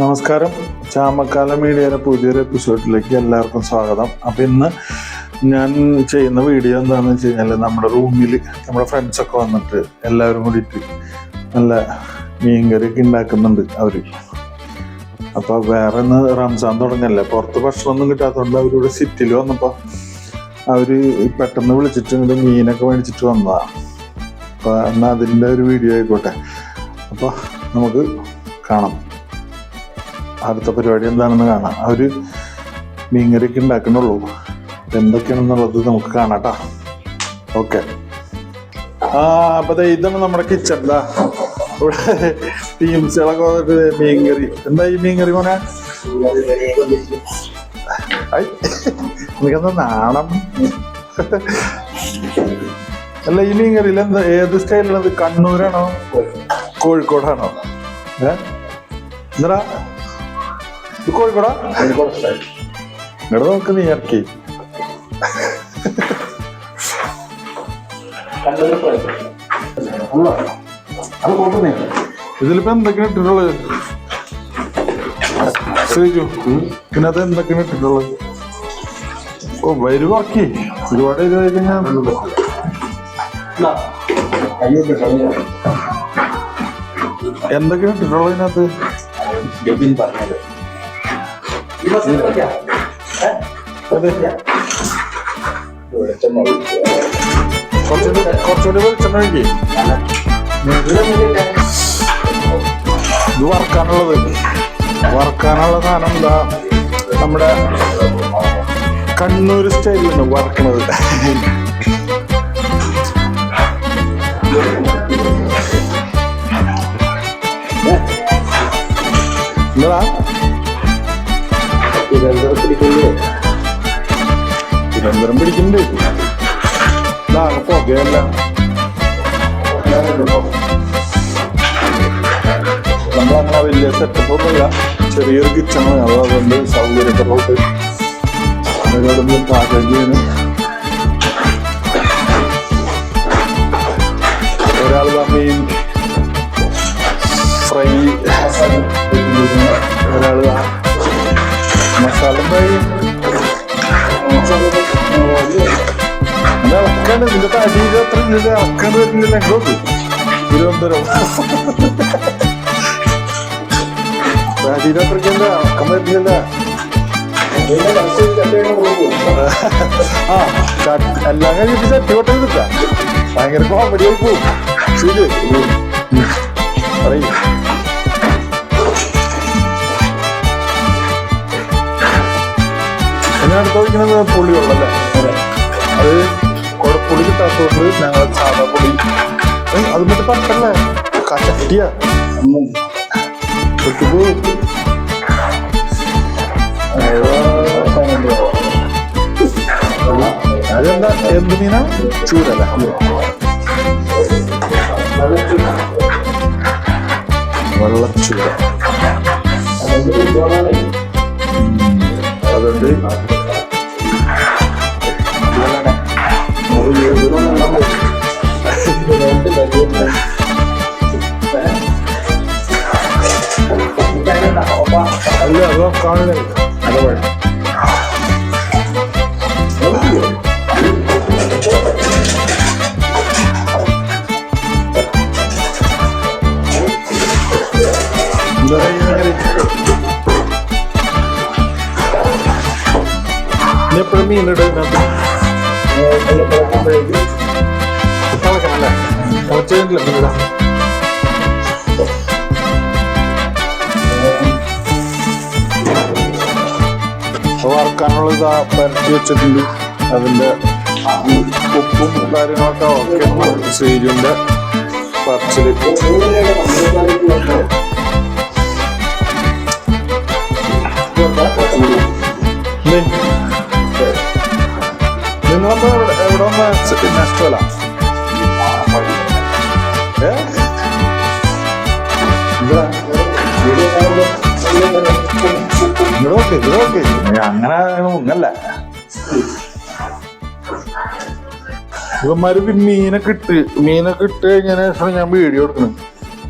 നമസ്കാരം, ചാമക്കാല മീഡിയയുടെ പുതിയൊരു എപ്പിസോഡിലേക്ക് എല്ലാവർക്കും സ്വാഗതം. അപ്പം ഇന്ന് ഞാൻ ചെയ്യുന്ന വീഡിയോ എന്താണെന്ന് വെച്ച് കഴിഞ്ഞാൽ, നമ്മുടെ റൂമിൽ നമ്മുടെ ഫ്രണ്ട്സൊക്കെ വന്നിട്ട് എല്ലാവരും കൂടിയിട്ട് നല്ല മീൻകറിയൊക്കെ ഉണ്ടാക്കുന്നുണ്ട് അവർ. അപ്പോൾ വേറെ ഒന്ന് റംസാൻ തുടങ്ങല്ലേ, പുറത്ത് ഭക്ഷണമൊന്നും കിട്ടാത്തതുകൊണ്ട് അവരിവിടെ സിറ്റിയിൽ വന്നപ്പോൾ അവർ പെട്ടെന്ന് വിളിച്ചിട്ട് ഇങ്ങോട്ട് മീനൊക്കെ മേടിച്ചിട്ട് വന്നതാണ്. അപ്പോൾ എന്നാൽ അതിൻ്റെ ഒരു വീഡിയോ ആയിക്കോട്ടെ. അപ്പോൾ നമുക്ക് കാണാം, അടുത്ത പരിപാടി എന്താണെന്ന് കാണാം. അവർ മീൻകറിയൊക്കെ ഉണ്ടാക്കണുള്ളൂ, എന്തൊക്കെയാണെന്നുള്ളത് നമുക്ക് കാണാട്ടോ. ഓക്കെ. അപ്പോൾ ഇതാണ് നമ്മുടെ കിച്ചൺ. ഇവിടെ ടീംസുകളൊക്കെ വന്നിട്ട് മീൻകറി. എന്താ ഈ മീൻകറി മോനെ? എനിക്കെന്താ നാണം? അല്ല, ഈ മീൻകറിയിൽ എന്താ, ഏത് സ്റ്റൈലാണത്? കണ്ണൂരാണോ കോഴിക്കോടാണോ? എന്താ ഇത്? കോഴിക്കോടാ? ഇവിടെ നോക്ക്, നീ ഇറക്കി. ഇതിലിപ്പോ എന്തൊക്കെയാണ് ഇട്ടിട്ടുള്ളത് ശ്രീജു? ഇതിനകത്ത് എന്തൊക്കെയാണ് ഇട്ടിട്ടുള്ളത്? ഓ, വരുവാക്കി ഒരുപാട് ഇത് കഴിഞ്ഞാൽ എന്തൊക്കെയാണ് ഇട്ടിട്ടുള്ളത് ഇതിനകത്ത്? കുറച്ചുകൂടി വെളിച്ചെണ്ണ ഒഴിക്കേ. ഇത് വറക്കാനുള്ള സാധനം എന്താ, നമ്മുടെ കണ്ണൂർ സ്റ്റൈലിലാണ് വറക്കണത്. എന്താ തിരുവനന്തപുരം പിടിക്കുന്നുണ്ട്. പുകയല്ല, നമ്മളങ്ങനെ വലിയ സെറ്റപ്പ് ഒന്നുമില്ല, ചെറിയൊരു കിച്ചണാണ്. അതുകൊണ്ട് സൗകര്യക്കുറവുണ്ട്. അതിനോടൊന്ന് പാചകം ചെയ്യുന്നു. ഒരാൾ മീൻ ഫ്രൈ, ഒരാൾ മസാല ഫ്രൈ. ഇളക്കാണ് ഇതിന്റെ തടിയിൽ അത്ര ഇല്ല, ഇളക്കാൻ വരുന്നില്ല. എങ്ങോട്ട് തിരുവനന്തപുരം തടിയുടെ അത്രയ്ക്ക് എന്താ ഇളക്കം വരുന്നില്ല. എല്ലാം കഴിഞ്ഞിട്ട് ചട്ടി കൊട്ട കിട്ടാ ഭയങ്കര കോമഡി ആയി പോവും. ശരി, പറയും. ഇനി അടുത്ത് വയ്ക്കുന്നത് പുളിയുള്ളല്ലേ? അത് കുഴപ്പുളി കിട്ടാത്തതുകൊണ്ട് ഞങ്ങൾ സാധാ പുളി. അത് മറ്റേ പട്ടല്ലേ, ചട്ടിയാ. അതെന്താ, എന്ത് മീനാ? ചൂരല്ല, വെള്ളച്ചൂര. അതുകൊണ്ട് അല്ല, അതോ കാണില്ല. അത് വേണം. എപ്പോഴും മീനിട്ട് തിളക്കണല്ലേ? തിളച്ചില്ല മീനിടാം. വറക്കാനുള്ള ഇതാ പരത്തി വെച്ചിട്ടുണ്ട്. അതിൻ്റെ ഉപ്പും കാര്യങ്ങളൊക്കെ ഓക്കെ. ശ്രീജുവിൻ്റെ പറച്ചില്. നിങ്ങളപ്പോ എവിടെ വന്ന നഷ്ടമല്ല? അങ്ങനെ ഒന്നല്ല. ഇവന്മാര് മീനൊക്കെ ഇട്ട് കഴിഞ്ഞതിന് ശേഷം ഞാൻ വീഡിയോ എടുക്കണം.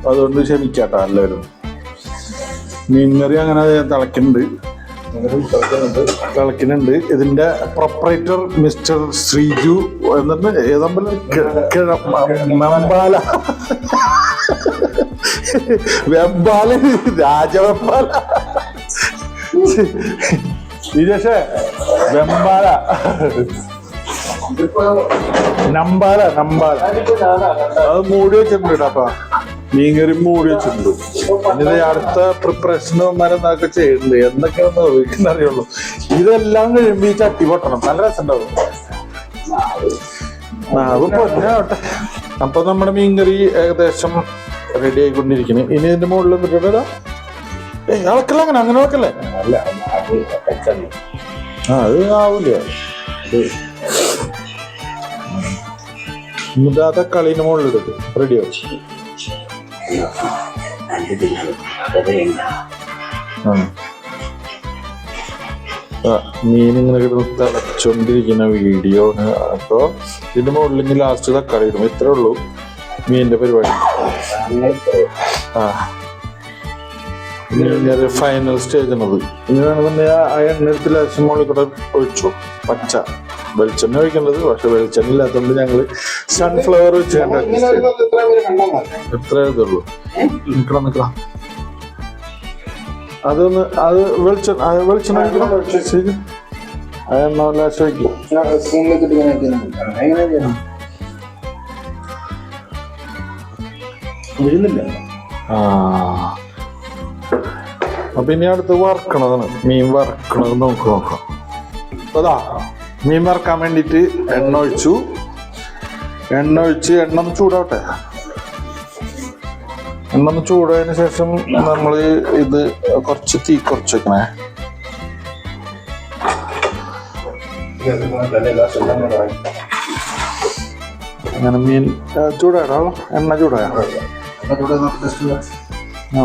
അതുകൊണ്ട് ക്ഷമിക്കാട്ടോ എല്ലാവരും. മീൻകറി അങ്ങനെ തിളക്കുന്നുണ്ട്. ഇതിന്റെ പ്രൊപ്പറേറ്റർ മിസ്റ്റർ ശ്രീജു എന്നിട്ട് വെമ്പാല രാജവെമ്പാല വിജേഷേ വെമ്പാല നമ്പാല അത് മൂടി വെച്ചിട്ടുണ്ട് കേട്ടാ. മീൻകറി മൂടി വെച്ചിട്ടുണ്ട്. ഇനി അടുത്ത പ്രിപ്പറേഷനും മരുന്നൊക്കെ ചെയ്യുന്നുണ്ട്. എന്തൊക്കെയാണെന്ന് വീട്ടിൽ അറിയുള്ളൂ. ഇതെല്ലാം കഴിയുമ്പോ ഈ ചട്ടി പൊട്ടണം. നല്ല രസമുണ്ടാവും. അത് പൊന്നാവട്ടെ. അപ്പൊ നമ്മുടെ മീൻകറി ഏകദേശം റെഡി ആയിക്കൊണ്ടിരിക്കുന്നു. ഇനി ഇതിന്റെ മുകളിൽ എന്നിട്ടാ ഇളക്കല്ല. അങ്ങനെ വെക്കല്ലേ? അത് ആവൂല. എന്നിട്ട് ആ തക്കാളിന്റെ മുകളിലെടുത്ത് റെഡിയാവും. മീനിങ്ങനെ തിളച്ചോണ്ടിരിക്കുന്ന വീഡിയോ. അപ്പൊ ഇതിന്റെ മുകളിൽ ലാസ്റ്റ് തക്കാളി ഇടും. ഇത്രേ ഉള്ളൂ മീനിന്റെ പരിപാടി. ഫൈനൽ സ്റ്റേജ് ആണത്. ഇനി വേണമെന്നുണ്ടെങ്കിൽ ആ എണ്ണ എടുത്ത് ലാസ്റ്റ് മുകളിൽ കൂടെ ഒഴിച്ചു. പച്ച വെളിച്ചെണ്ണ ഒഴിക്കേണ്ടത്. പക്ഷെ വെളിച്ചെണ്ണ ഇല്ലാത്തതുകൊണ്ട് ഞങ്ങള് സൺഫ്ലവർ വെച്ച് എത്ര ഇതുള്ളൂ. നിക്കണം അതൊന്ന് അത് വെളിച്ചെണ്ണ എണ്ണ ലാസ്റ്റ് വയ്ക്കും. അപ്പൊ ഇനി അടുത്ത് വറക്കണതാണ്. മീൻ വറക്കണത് നോക്കാം. അതാ മീൻ വറക്കാൻ വേണ്ടിട്ട് എണ്ണ ഒഴിച്ച് എണ്ണ ഒന്ന് ചൂടാവട്ടെ. എണ്ണ ഒന്ന് ചൂടായതിനു ശേഷം നമ്മൾ ഇത് കുറച്ച് തീ കുറച്ച് വെക്കണേ. അങ്ങനെ മീൻ ചൂടായോ? എണ്ണ ചൂടായോ?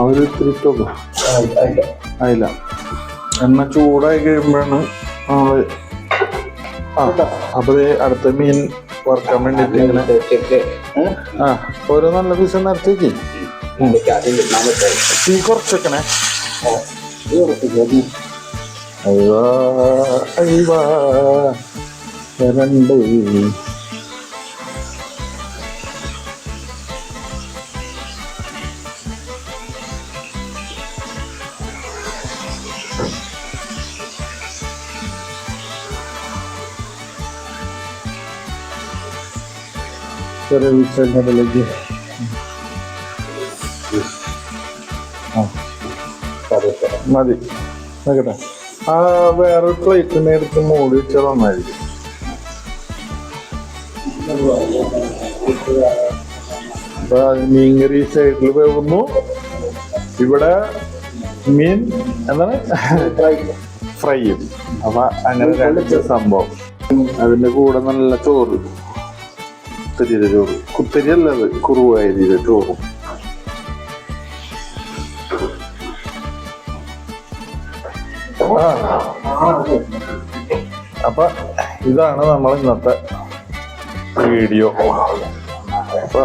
ഒരു ഇത്തിരി ഇട്ടോളൂ. ആയില്ല. എണ്ണ ചൂടായി കഴിയുമ്പോഴാണ് നമ്മള് അപ്പൊ അടുത്ത മീൻ വറുക്കാൻ വേണ്ടിട്ട് ഇങ്ങനെ ഓരോ നല്ല പീസ് നിറച്ചേക്ക്. തീ കുറച്ച് വെക്കണേ. രണ്ട് വിളിച്ചതിലേക്ക് മതി നോക്കട്ടെ. ആ വേറൊരു പ്ലേറ്റിനെ എടുത്ത് മൂടി വെച്ചാൽ നന്നായിരിക്കും. അപ്പൊ മീൻകറി സൈഡിൽ വേവുന്നു. ഇവിടെ മീൻ എന്താണ് ഫ്രൈയും. അപ്പൊ അങ്ങനെ രണ്ട് സംഭവം. അതിന്റെ കൂടെ നല്ല ചോറ്, കുത്തരിയുടെ ചോറ്. കുത്തരി അല്ലത് കുറുവായിരിയുടെ ചോറും. അപ്പൊ ഇതാണ് നമ്മൾ ഇന്നത്തെ വീഡിയോ. അപ്പൊ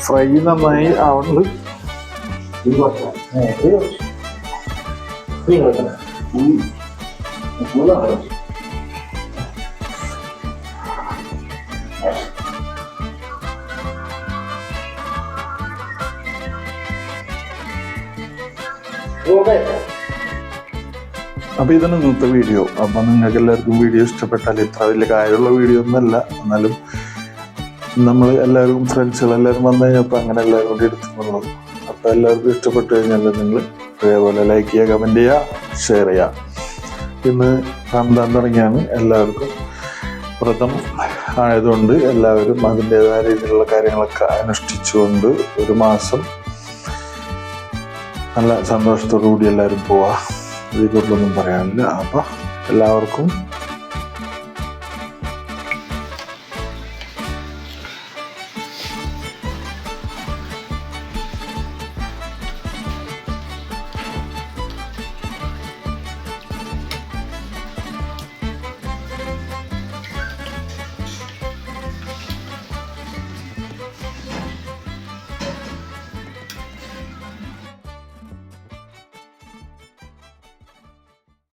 ഫ്രൈ നന്നായി ആവുന്നത്. അപ്പൊ ഇതാണ് ഇന്നത്തെ വീഡിയോ. അപ്പൊ നിങ്ങൾക്ക് എല്ലാവർക്കും വീഡിയോ ഇഷ്ടപ്പെട്ടാൽ, ഇത്ര വലിയ കാര്യമുള്ള വീഡിയോ ഒന്നുമല്ല, എന്നാലും നമ്മൾ എല്ലാവരും ഫ്രണ്ട്സുകളെല്ലാവരും വന്നു കഴിഞ്ഞപ്പോൾ അങ്ങനെ എല്ലാവരും കൂടി എടുത്തുള്ളത്. അപ്പൊ എല്ലാവർക്കും ഇഷ്ടപ്പെട്ടു കഴിഞ്ഞാൽ നിങ്ങൾ അതേപോലെ ലൈക്ക് ചെയ്യുക, കമന്റ് ചെയ്യുക, ഷെയർ ചെയ്യുക. ഇന്ന് റംദാൻ തുടങ്ങിയാണ്. എല്ലാവർക്കും വ്രതം ആയതുകൊണ്ട് എല്ലാവരും അതിൻ്റെതായ രീതിയിലുള്ള കാര്യങ്ങളൊക്കെ അനുഷ്ഠിച്ചുകൊണ്ട് ഒരു മാസം നല്ല സന്തോഷത്തോടു കൂടി എല്ലാവരും പോവാ. ഇതിൽ കൂടുതലൊന്നും പറയാനില്ല. അപ്പം എല്ലാവർക്കും